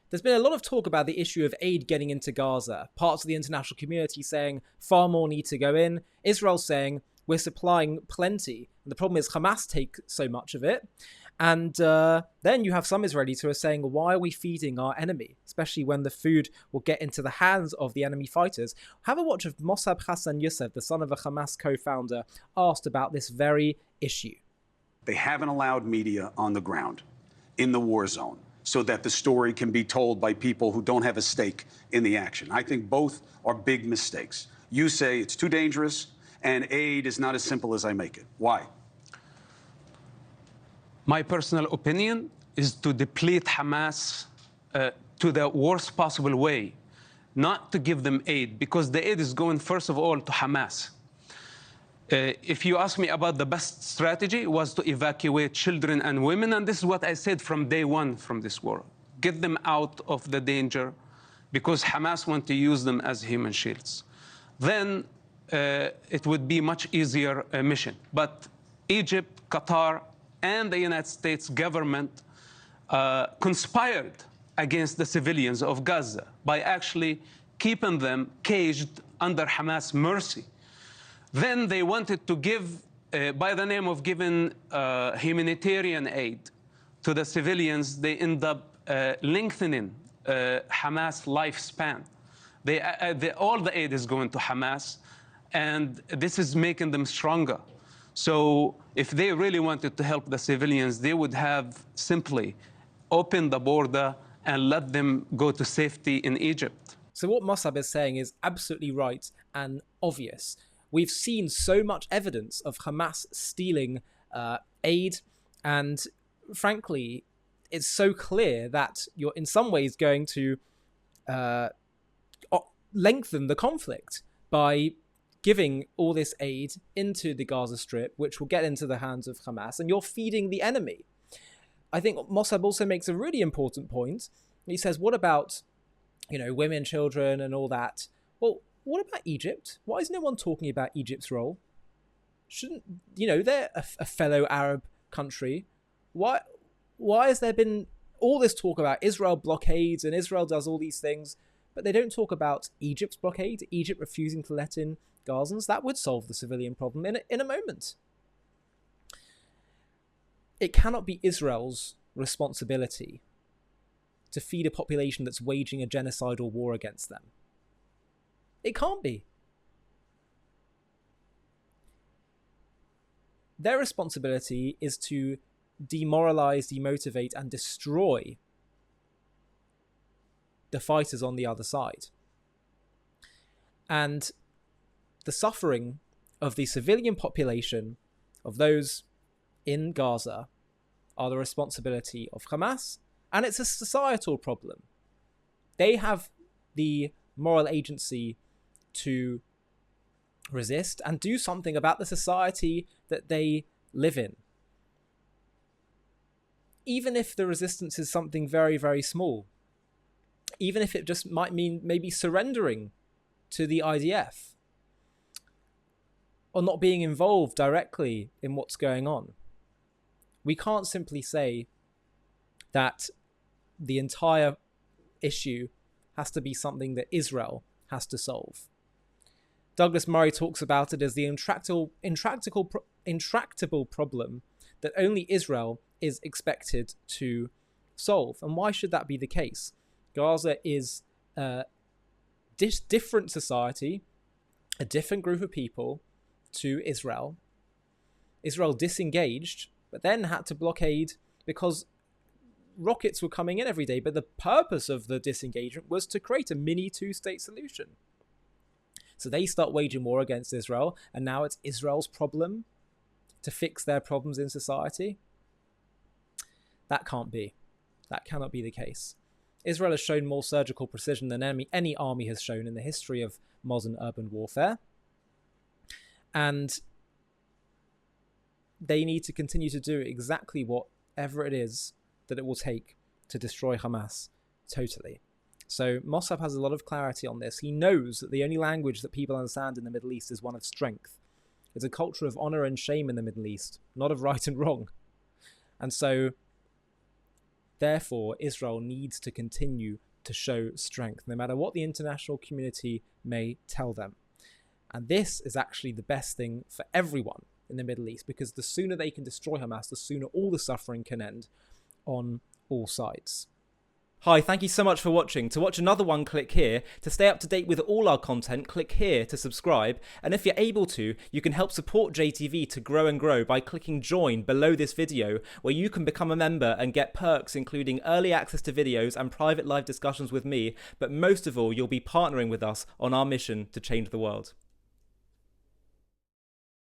There's been a lot of talk about the issue of aid getting into Gaza. Parts of the international community saying far more need to go in. Israel saying we're supplying plenty. And the problem is Hamas take so much of it. And then you have some Israelis who are saying, why are we feeding our enemy? Especially when the food will get into the hands of the enemy fighters. Have a watch of Mosab Hassan Yousef, the son of a Hamas co-founder, asked about this very issue. They haven't allowed media on the ground in the war zone so that the story can be told by people who don't have a stake in the action. I think both are big mistakes. You say it's too dangerous and aid is not as simple as I make it. Why? My personal opinion is to deplete Hamas to the worst possible way, not to give them aid, because the aid is going, first of all, to Hamas. If you ask me about the best strategy, was to evacuate children and women, and this is what I said from day one from this war. Get them out of the danger, because Hamas want to use them as human shields. Then it would be much easier mission. But Egypt, Qatar, and the United States government conspired against the civilians of Gaza by actually keeping them caged under Hamas mercy. Then they wanted to give, by the name of giving humanitarian aid to the civilians, they end up lengthening Hamas lifespan. All the aid is going to Hamas, and this is making them stronger. So if they really wanted to help the civilians, they would have simply opened the border and let them go to safety in Egypt. So what Mosab is saying is absolutely right and obvious. We've seen so much evidence of Hamas stealing aid, and frankly, it's so clear that you're in some ways going to lengthen the conflict by giving all this aid into the Gaza Strip, which will get into the hands of Hamas, and you're feeding the enemy. I think Mosab also makes a really important point. He says, what about, women, children, and all that? Well, what about Egypt? Why is no one talking about Egypt's role? Shouldn't, they're a fellow Arab country. Why has there been all this talk about Israel blockades and Israel does all these things, but they don't talk about Egypt's blockade, Egypt refusing to let in Gazans? That would solve the civilian problem in a moment. It cannot be Israel's responsibility to feed a population that's waging a genocidal war against them. It can't be. Their responsibility is to demoralize, demotivate, and destroy the fighters on the other side. And the suffering of the civilian population, of those in Gaza, are the responsibility of Hamas, and it's a societal problem. They have the moral agency to resist and do something about the society that they live in. Even if the resistance is something very, very small, even if it just might mean maybe surrendering to the IDF or not being involved directly in what's going on. We can't simply say that the entire issue has to be something that Israel has to solve. Douglas Murray talks about it as the intractable problem that only Israel is expected to solve. And why should that be the case? Gaza is a different society, a different group of people to Israel. Israel disengaged, but then had to blockade because rockets were coming in every day. But the purpose of the disengagement was to create a mini two-state solution. So they start waging war against Israel, and now it's Israel's problem to fix their problems in society. That can't be. That cannot be the case. Israel has shown more surgical precision than any army has shown in the history of modern urban warfare. And they need to continue to do exactly whatever it is that it will take to destroy Hamas totally. So Mosab has a lot of clarity on this. He knows that the only language that people understand in the Middle East is one of strength. It's a culture of honor and shame in the Middle East, not of right and wrong. And so Therefore, Israel needs to continue to show strength, no matter what the international community may tell them. And this is actually the best thing for everyone in the Middle East, because the sooner they can destroy Hamas, the sooner all the suffering can end on all sides. Hi, thank you so much for watching. To watch another one, click here. To stay up to date with all our content, click here to subscribe. And if you're able to, you can help support JTV to grow and grow by clicking join below this video, where you can become a member and get perks including early access to videos and private live discussions with me. But most of all, you'll be partnering with us on our mission to change the world.